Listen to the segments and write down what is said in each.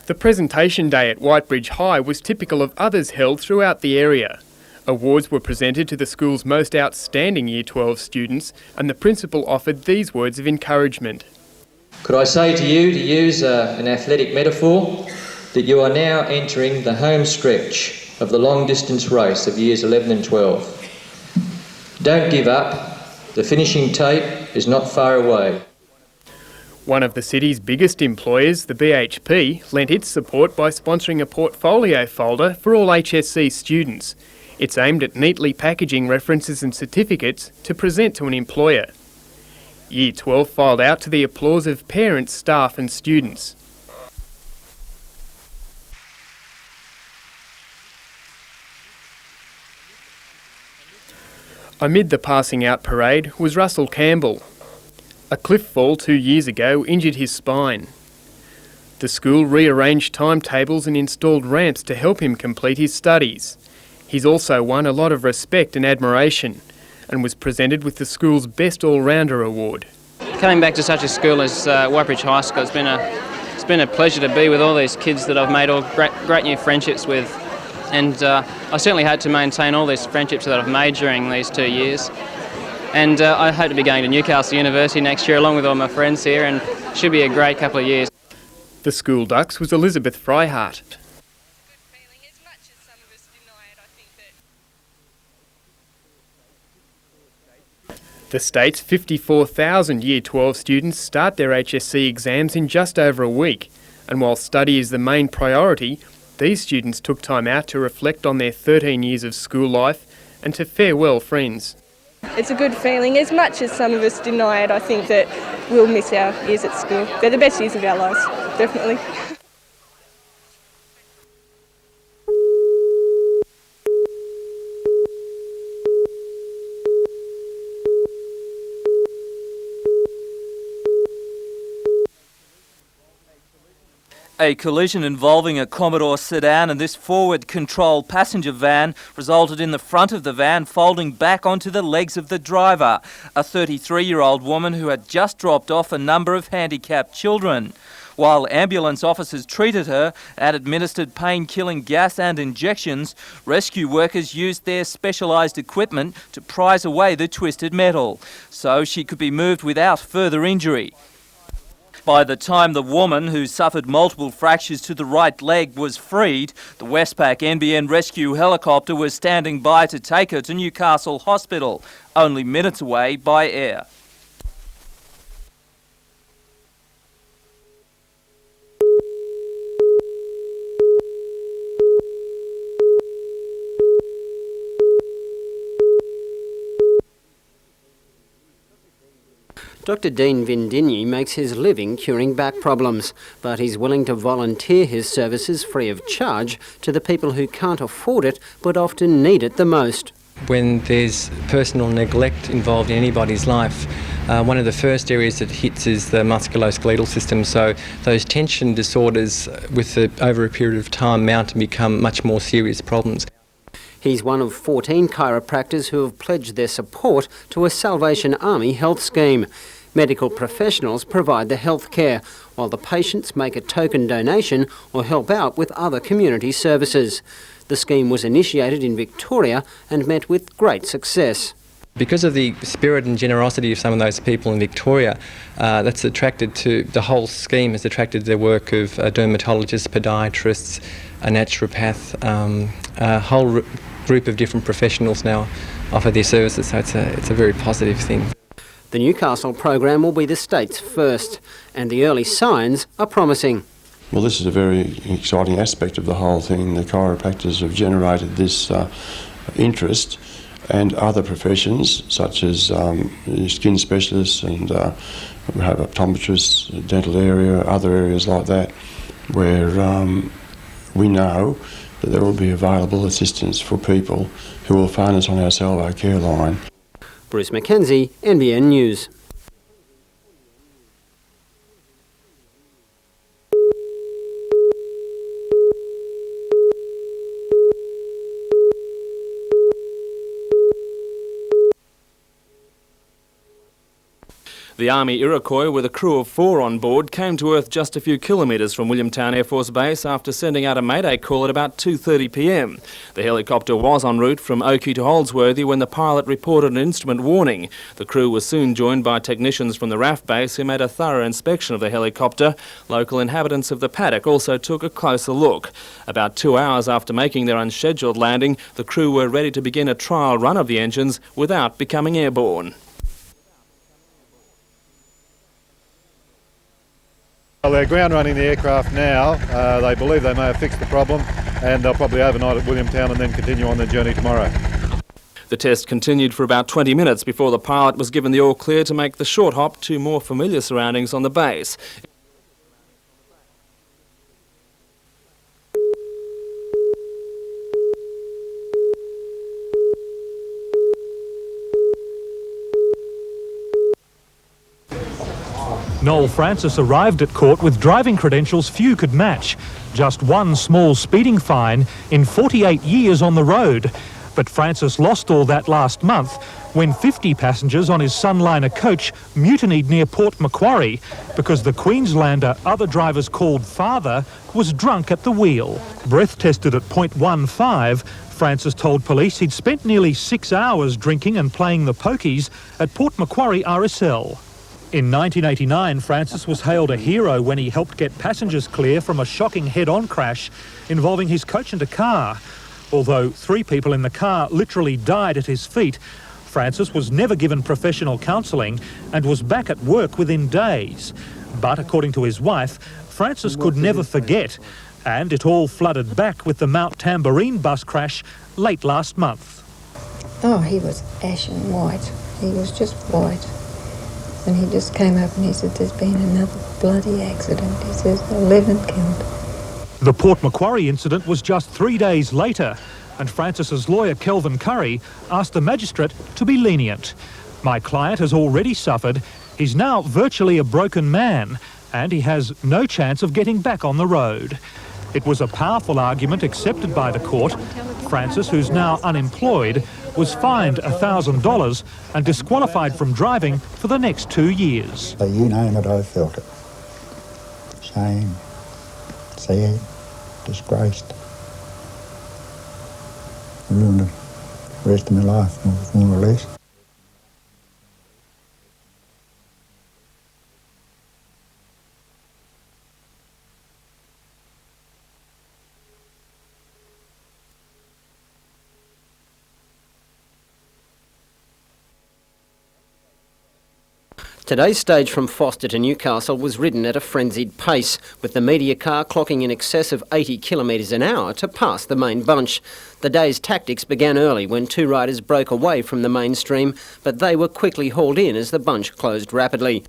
The presentation day at Whitebridge High was typical of others held throughout the area. Awards were presented to the school's most outstanding Year 12 students, and the principal offered these words of encouragement. Could I say to you, to use an athletic metaphor, that you are now entering the home stretch of the long distance race of years 11 and 12. Don't give up. The finishing tape is not far away. One of the city's biggest employers, the BHP, lent its support by sponsoring a portfolio folder for all HSC students. It's aimed at neatly packaging references and certificates to present to an employer. Year 12 filed out to the applause of parents, staff and students. Amid the passing out parade was Russell Campbell. A cliff fall 2 years ago injured his spine. The school rearranged timetables and installed ramps to help him complete his studies. He's also won a lot of respect and admiration and was presented with the school's Best All-Rounder award. Coming back to such a school as Whitebridge High School, it's been a pleasure to be with all these kids that I've made all great new friendships with. And I certainly hope to maintain all these friendships that I've made during these 2 years. And I hope to be going to Newcastle University next year along with all my friends here, and it should be a great couple of years. The school dux was Elizabeth Freihart. The state's 54,000 Year 12 students start their HSC exams in just over a week, and while study is the main priority, these students took time out to reflect on their 13 years of school life and to farewell friends. It's a good feeling. As much as some of us deny it, I think that we'll miss our years at school. They're the best years of our lives, definitely. A collision involving a Commodore sedan and this forward control passenger van resulted in the front of the van folding back onto the legs of the driver, a 33-year-old woman who had just dropped off a number of handicapped children. While ambulance officers treated her and administered pain-killing gas and injections, rescue workers used their specialised equipment to prise away the twisted metal, so she could be moved without further injury. By the time the woman, who suffered multiple fractures to the right leg, was freed, the Westpac NBN rescue helicopter was standing by to take her to Newcastle Hospital, only minutes away by air. Dr Dean Vindini makes his living curing back problems, but he's willing to volunteer his services free of charge to the people who can't afford it but often need it the most. When there's personal neglect involved in anybody's life, one of the first areas that hits is the musculoskeletal system, so those tension disorders over a period of time mount and become much more serious problems. He's one of 14 chiropractors who have pledged their support to a Salvation Army health scheme. Medical professionals provide the health care, while the patients make a token donation or help out with other community services. The scheme was initiated in Victoria and met with great success. Because of the spirit and generosity of some of those people in Victoria, that's attracted to the whole scheme has attracted the work of dermatologists, podiatrists, a naturopath, a whole group of different professionals now offer their services, so it's a very positive thing. The Newcastle program will be the state's first, and the early signs are promising. Well, this is a very exciting aspect of the whole thing. The chiropractors have generated this interest, and other professions such as skin specialists and we have optometrists, dental area, other areas like that, where we know that there will be available assistance for people who will phone us on our Salvo Care line. Bruce Mackenzie, NBN News. The Army Iroquois, with a crew of 4 on board, came to Earth just a few kilometres from Williamtown Air Force Base after sending out a mayday call at about 2:30 p.m. The helicopter was en route from Oakey to Holdsworthy when the pilot reported an instrument warning. The crew was soon joined by technicians from the RAF base who made a thorough inspection of the helicopter. Local inhabitants of the paddock also took a closer look. About 2 hours after making their unscheduled landing, the crew were ready to begin a trial run of the engines without becoming airborne. Well, they're ground running the aircraft now. They believe they may have fixed the problem, and they'll probably overnight at Williamtown and then continue on their journey tomorrow. The test continued for about 20 minutes before the pilot was given the all clear to make the short hop to more familiar surroundings on the base. Noel Francis arrived at court with driving credentials few could match. Just one small speeding fine in 48 years on the road. But Francis lost all that last month when 50 passengers on his Sunliner coach mutinied near Port Macquarie because the Queenslander other drivers called father was drunk at the wheel. Breath tested at .15, Francis told police he'd spent nearly 6 hours drinking and playing the pokies at Port Macquarie RSL. In 1989, Francis was hailed a hero when he helped get passengers clear from a shocking head-on crash involving his coach and a car. Although 3 people in the car literally died at his feet, Francis was never given professional counselling and was back at work within days. But according to his wife, Francis could never forget, and it all flooded back with the Mount Tambourine bus crash late last month. Oh, he was ashen white. He was just white. And he just came up and he said, there's been another bloody accident. He says, 11 killed. The Port Macquarie incident was just 3 days later, and Francis's lawyer, Kelvin Curry, asked the magistrate to be lenient. My client has already suffered. He's now virtually a broken man, and he has no chance of getting back on the road. It was a powerful argument accepted by the court. Francis, who's now unemployed, was fined $1,000 and disqualified from driving for the next 2 years. So you name it, I felt it. Shame, sad, disgraced. Ruined the rest of my life, more or less. Today's stage from Foster to Newcastle was ridden at a frenzied pace, with the media car clocking in excess of 80 kilometres an hour to pass the main bunch. The day's tactics began early when 2 riders broke away from the mainstream, but they were quickly hauled in as the bunch closed rapidly.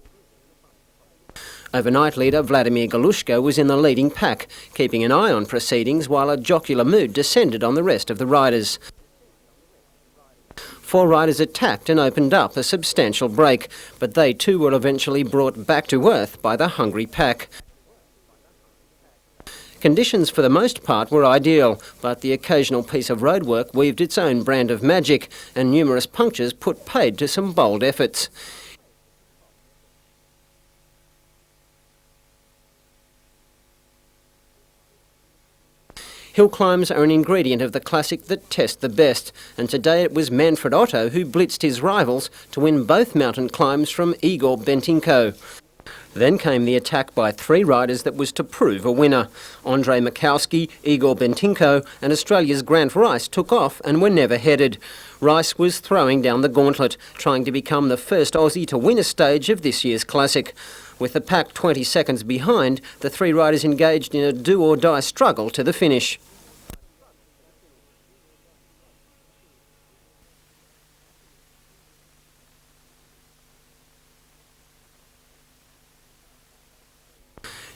Overnight leader Vladimir Galushko was in the leading pack, keeping an eye on proceedings while a jocular mood descended on the rest of the riders. 4 riders attacked and opened up a substantial break, but they too were eventually brought back to earth by the hungry pack. Conditions for the most part were ideal, but the occasional piece of roadwork weaved its own brand of magic, and numerous punctures put paid to some bold efforts. Hill climbs are an ingredient of the classic that test the best, and today it was Manfred Otto who blitzed his rivals to win both mountain climbs from Igor Bentinko. Then came the attack by 3 riders that was to prove a winner. Andrei Mikowski, Igor Bentinko and Australia's Grant Rice took off and were never headed. Rice was throwing down the gauntlet, trying to become the first Aussie to win a stage of this year's classic. With the pack 20 seconds behind, the 3 riders engaged in a do-or-die struggle to the finish.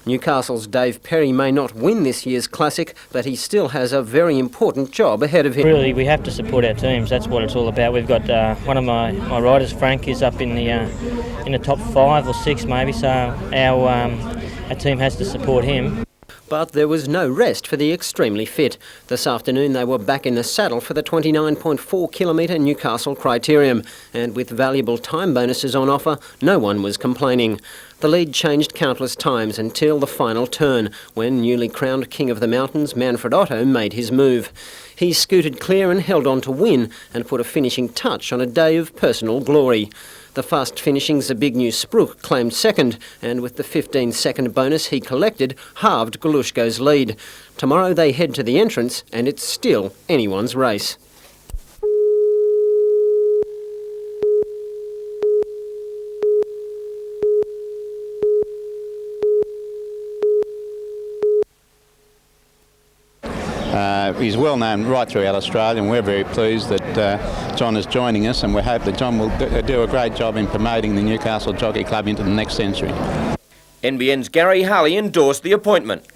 Newcastle's Dave Perry may not win this year's Classic, but he still has a very important job ahead of him. Really, we have to support our teams. That's what it's all about. We've got one of my riders, Frank, is up in the top 5 or 6 maybe, so our team has to support him. But there was no rest for the extremely fit. This afternoon they were back in the saddle for the 29.4 kilometre Newcastle criterium, and with valuable time bonuses on offer, no one was complaining. The lead changed countless times until the final turn, when newly crowned King of the Mountains Manfred Otto made his move. He scooted clear and held on to win and put a finishing touch on a day of personal glory. The fast finishing Zabignew Sprook claimed second, and with the 15-second bonus he collected, halved Galushko's lead. Tomorrow they head to the entrance, and it's still anyone's race. He's well known right throughout Australia, and we're very pleased that John is joining us, and we hope that John will do a great job in promoting the Newcastle Jockey Club into the next century. NBN's Gary Harley endorsed the appointment.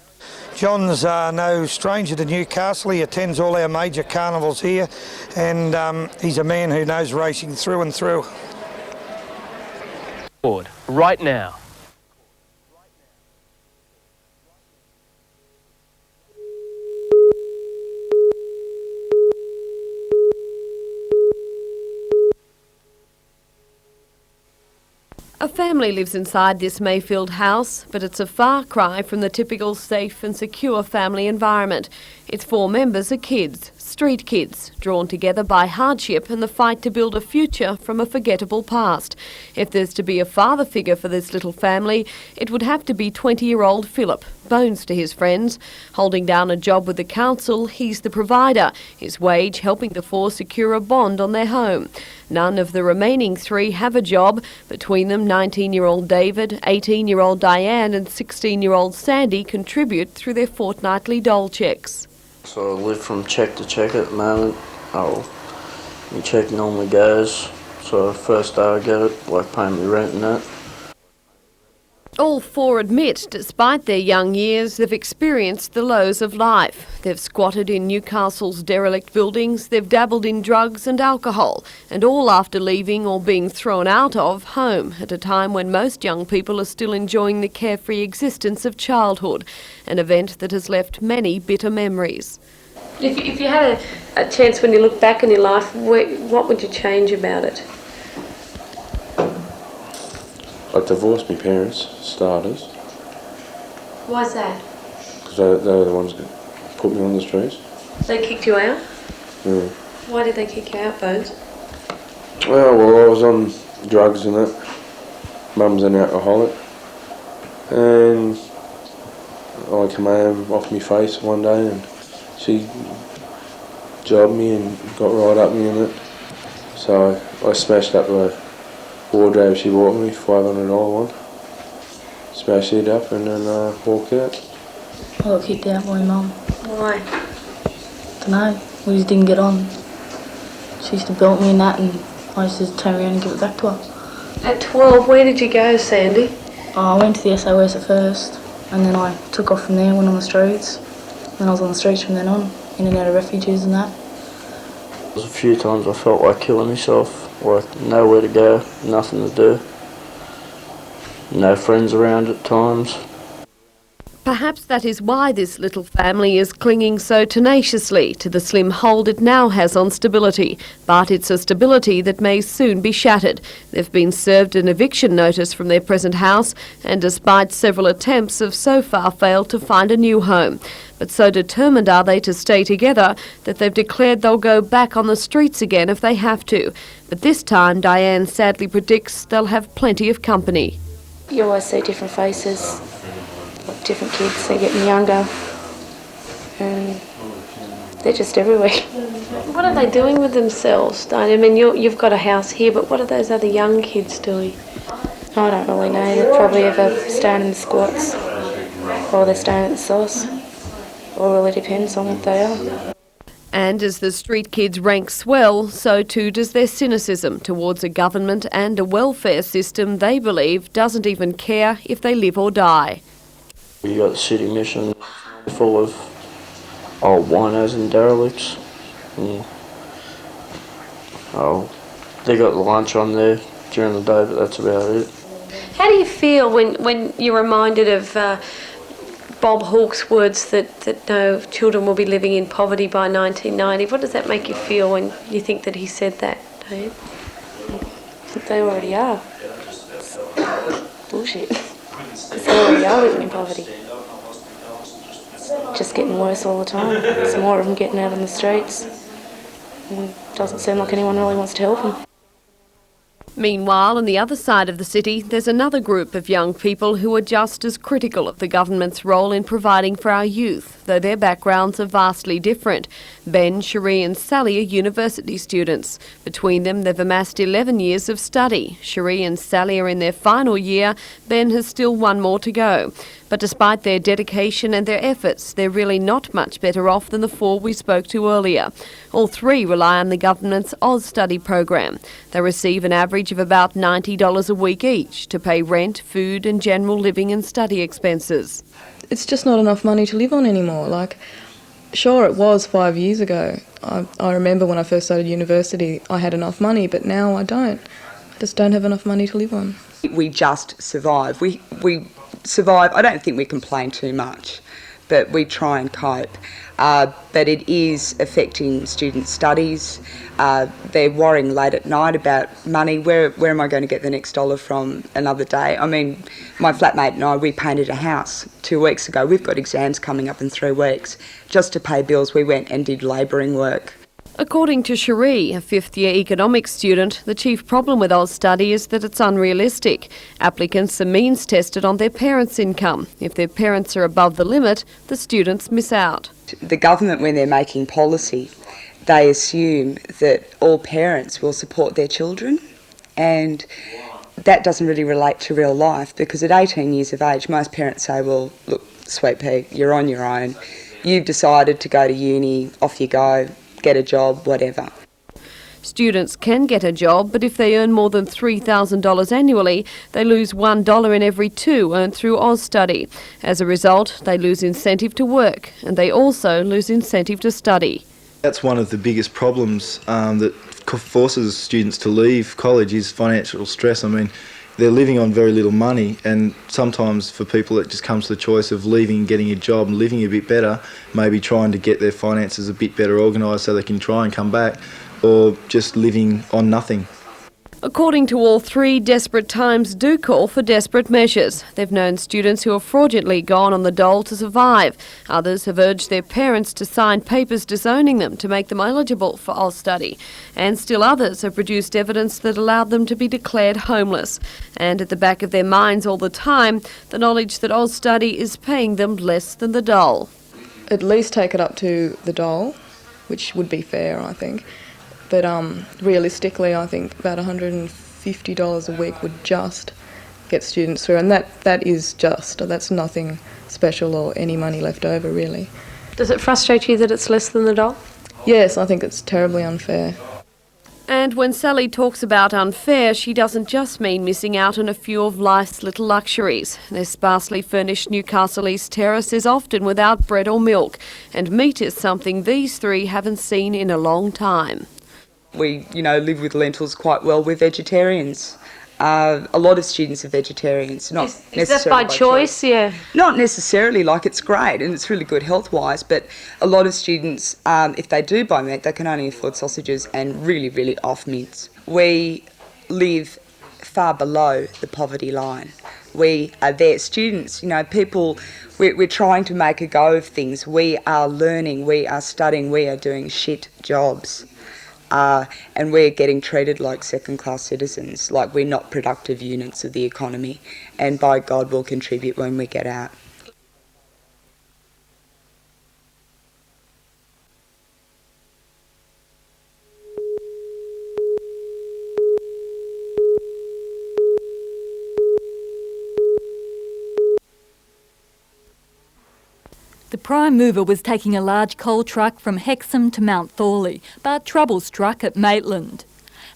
John's no stranger to Newcastle. He attends all our major carnivals here, and he's a man who knows racing through and through. Right now. A family lives inside this Mayfield house, but it's a far cry from the typical safe and secure family environment. Its 4 members are kids, street kids, drawn together by hardship and the fight to build a future from a forgettable past. If there's to be a father figure for this little family, it would have to be 20-year-old Philip, bones to his friends. Holding down a job with the council, he's the provider, his wage helping the 4 secure a bond on their home. None of the remaining 3 have a job. Between them, 19-year-old David, 18-year-old Diane and 16-year-old Sandy contribute through their fortnightly dole checks. So I live from check to check at the moment. My check normally goes, so first day I get it, like paying me rent and that. All 4 admit, despite their young years, they've experienced the lows of life. They've squatted in Newcastle's derelict buildings, they've dabbled in drugs and alcohol, and all after leaving or being thrown out of home at a time when most young people are still enjoying the carefree existence of childhood, an event that has left many bitter memories. If you had a chance when you look back in your life, what would you change about it? I divorced my parents, starters. Why's that? Because they were the ones that put me on the streets. They kicked you out? Yeah. Why did they kick you out, Bones? Well, I was on drugs and that. Mum's an alcoholic. And I came home off my face one day and she jobbed me and got right up me in it. So I smashed up the wardrobe she bought me, $500 one. Smashed it up and then walked out. I got kicked out by my mum. Why? Dunno, we just didn't get on. She used to belt me and that, and I used to turn around and give it back to her. At 12, where did you go, Sandy? I went to the SOS at first, and then I took off from there, went on the streets. Then I was on the streets from then on, in and out of refuges and that. There was a few times I felt like killing myself. Like nowhere to go, nothing to do, no friends around at times. Perhaps that is why this little family is clinging so tenaciously to the slim hold it now has on stability. But it's a stability that may soon be shattered. They've been served an eviction notice from their present house, and despite several attempts have so far failed to find a new home. But so determined are they to stay together that they've declared they'll go back on the streets again if they have to. But this time, Diane sadly predicts they'll have plenty of company. You always see different faces, different kids, they're getting younger, and they're just everywhere. What are they doing with themselves, Diane? I mean, you've got a house here, but what are those other young kids doing? I don't really know. They're probably either staying in the squats or they're staying at the sauce. It all really depends on what they are. And as the street kids rank swell, so too does their cynicism towards a government and a welfare system they believe doesn't even care if they live or die. You got the city mission full of old winos and derelicts. And, they got the lunch on there during the day, but that's about it. How do you feel when you're reminded of Bob Hawke's words that no children will be living in poverty by 1990. What does that make you feel when you think that he said that, Dave? I think they already are. It's bullshit. Because they already are living in poverty. It's just getting worse all the time. There's more of them getting out on the streets. And it doesn't seem like anyone really wants to help them. Meanwhile, on the other side of the city, there's another group of young people who are just as critical of the government's role in providing for our youth, though their backgrounds are vastly different. Ben, Cherie and Sally are university students. Between them, they've amassed 11 years of study. Cherie and Sally are in their final year. Ben has still one more to go. But despite their dedication and their efforts, they're really not much better off than the four we spoke to earlier. All three rely on the government's Oz Study program. They receive an average of about $90 a week each to pay rent, food and general living and study expenses. It's just not enough money to live on anymore. Like, sure, it was 5 years ago. I remember when I first started university, I had enough money, but now I don't. I just don't have enough money to live on. We just survive. We survive. I don't think we complain too much, but we try and cope. But it is affecting students' studies. They're worrying late at night about money. Where am I going to get the next dollar from another day? I mean, my flatmate and I, we painted a house 2 weeks ago. We've got exams coming up in 3 weeks. Just to pay bills, we went and did labouring work. According to Cherie, a fifth-year economics student, the chief problem with Oz Study is that it's unrealistic. Applicants are means tested on their parents' income. If their parents are above the limit, the students miss out. The government, when they're making policy, they assume that all parents will support their children, and that doesn't really relate to real life, because at 18 years of age, most parents say, well, look, sweet pea, you're on your own. You've decided to go to uni, off you go. Get a job, whatever. Students can get a job, but if they earn more than $3,000 annually, they lose $1 in every 2 earned through Oz Study. As a result, they lose incentive to work, and they also lose incentive to study. That's one of the biggest problems that forces students to leave college is financial stress. I mean, they're living on very little money, and sometimes for people it just comes to the choice of leaving, getting a job and living a bit better, maybe trying to get their finances a bit better organised so they can try and come back, or just living on nothing. According to all three, desperate times do call for desperate measures. They've known students who have fraudulently gone on the dole to survive. Others have urged their parents to sign papers disowning them to make them eligible for Oz Study. And still others have produced evidence that allowed them to be declared homeless. And at the back of their minds all the time, the knowledge that Oz Study is paying them less than the dole. At least take it up to the dole, which would be fair, I think. But realistically, I think about $150 a week would just get students through, and that is just. That's nothing special or any money left over, really. Does it frustrate you that it's less than the dole? Yes, I think it's terribly unfair. And when Sally talks about unfair, she doesn't just mean missing out on a few of life's little luxuries. Their sparsely furnished Newcastle East terrace is often without bread or milk, and meat is something these three haven't seen in a long time. We, live with lentils quite well. We're vegetarians. A lot of students are vegetarians. Not is that by choice? Yeah. Not necessarily. It's great and it's really good health-wise. But a lot of students, if they do buy meat, they can only afford sausages and really, really off mince. We live far below the poverty line. We are there. Students, people. We're trying to make a go of things. We are learning. We are studying. We are doing shit jobs. And we're getting treated like second-class citizens, like we're not productive units of the economy, and by God we'll contribute when we get out. The prime mover was taking a large coal truck from Hexham to Mount Thorley, but trouble struck at Maitland.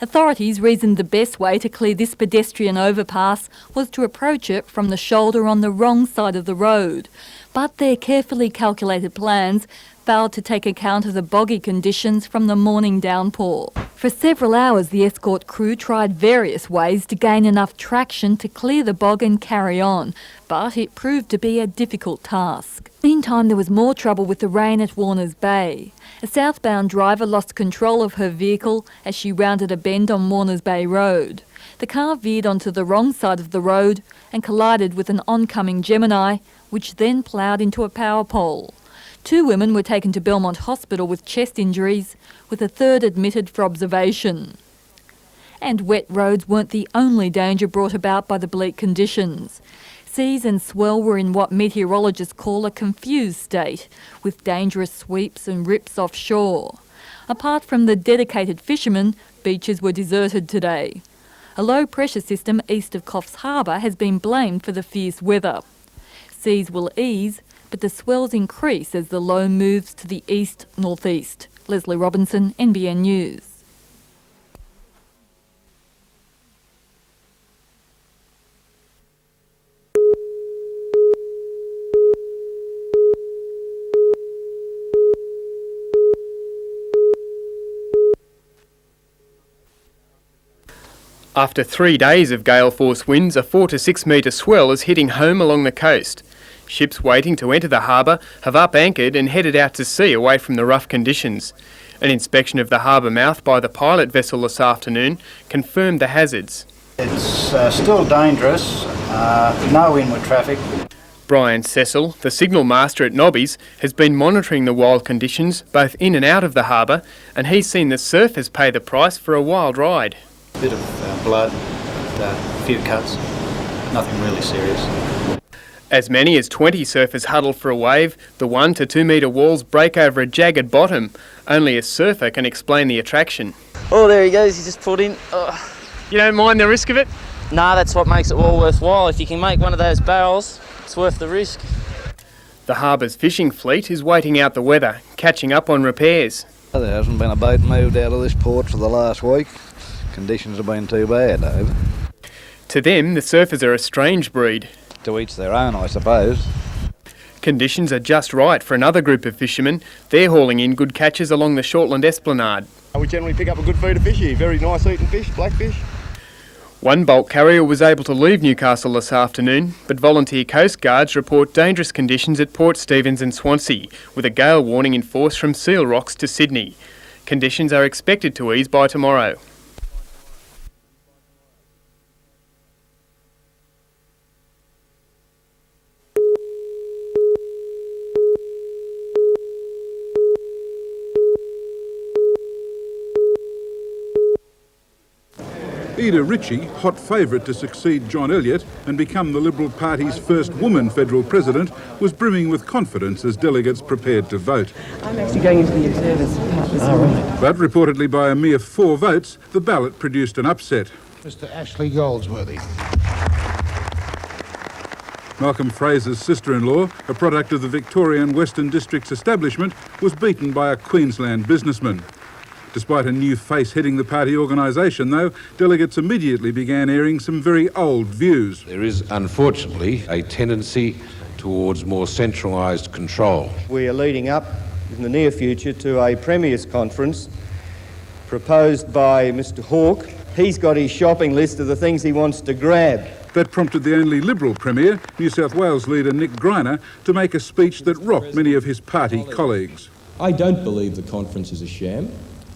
Authorities reasoned the best way to clear this pedestrian overpass was to approach it from the shoulder on the wrong side of the road. But their carefully calculated plans failed to take account of the boggy conditions from the morning downpour. For several hours, the escort crew tried various ways to gain enough traction to clear the bog and carry on, but it proved to be a difficult task. Meantime, there was more trouble with the rain at Warners Bay. A southbound driver lost control of her vehicle as she rounded a bend on Warners Bay Road. The car veered onto the wrong side of the road and collided with an oncoming Gemini, which then ploughed into a power pole. 2 women were taken to Belmont Hospital with chest injuries, with a third admitted for observation. And wet roads weren't the only danger brought about by the bleak conditions. Seas and swell were in what meteorologists call a confused state, with dangerous sweeps and rips offshore. Apart from the dedicated fishermen, beaches were deserted today. A low-pressure system east of Coffs Harbour has been blamed for the fierce weather. Seas will ease, but the swells increase as the low moves to the east-northeast. Leslie Robinson, NBN News. After 3 days of gale force winds, a 4 to 6 metre swell is hitting home along the coast. Ships waiting to enter the harbour have up-anchored and headed out to sea away from the rough conditions. An inspection of the harbour mouth by the pilot vessel this afternoon confirmed the hazards. It's still dangerous, no inward traffic. Brian Cecil, the signal master at Nobby's, has been monitoring the wild conditions both in and out of the harbour, and he's seen the surfers pay the price for a wild ride. A bit of blood, a few cuts, nothing really serious. As many as 20 surfers huddle for a wave. The 1 to 2 metre walls break over a jagged bottom. Only a surfer can explain the attraction. Oh, there he goes, he just pulled in. Oh. You don't mind the risk of it? Nah, that's what makes it all worthwhile. If you can make one of those barrels, it's worth the risk. The harbour's fishing fleet is waiting out the weather, catching up on repairs. There hasn't been a boat moved out of this port for the last week. Conditions have been too bad, though. To them, the surfers are a strange breed. To each their own, I suppose. Conditions are just right for another group of fishermen. They're hauling in good catches along the Shortland Esplanade. We generally pick up a good feed of fish here. Very nice eating fish, blackfish. One bulk carrier was able to leave Newcastle this afternoon, but volunteer coastguards report dangerous conditions at Port Stephens and Swansea, with a gale warning in force from Seal Rocks to Sydney. Conditions are expected to ease by tomorrow. Ida Ritchie, hot favourite to succeed John Elliott and become the Liberal Party's first woman federal president, was brimming with confidence as delegates prepared to vote. I'm actually going into the Observer's part this morning. But reportedly by a mere 4 votes, the ballot produced an upset. Mr. Ashley Goldsworthy. Malcolm Fraser's sister-in-law, a product of the Victorian Western District's establishment, was beaten by a Queensland businessman. Despite a new face heading the party organisation, though, delegates immediately began airing some very old views. There is, unfortunately, a tendency towards more centralised control. We are leading up in the near future to a Premier's Conference proposed by Mr Hawke. He's got his shopping list of the things he wants to grab. That prompted the only Liberal Premier, New South Wales leader Nick Greiner, to make a speech that rocked many of his party colleagues. I don't believe the conference is a sham.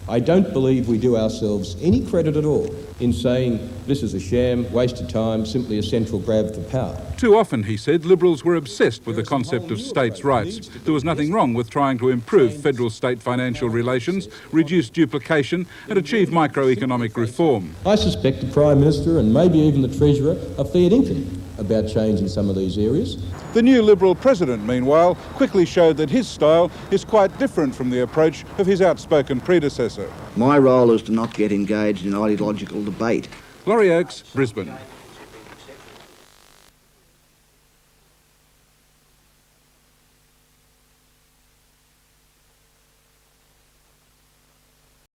I don't believe we do ourselves any credit at all in saying this is a sham, waste of time, simply a central grab for power. Too often, he said, Liberals were obsessed with the concept of states' rights. There was nothing wrong with trying to improve federal-state financial relations, reduce duplication and achieve microeconomic reform. I suspect the Prime Minister and maybe even the Treasurer are fair dinkum about change in some of these areas. The new Liberal president, meanwhile, quickly showed that his style is quite different from the approach of his outspoken predecessor. My role is to not get engaged in ideological debate. Laurie Oakes, Brisbane.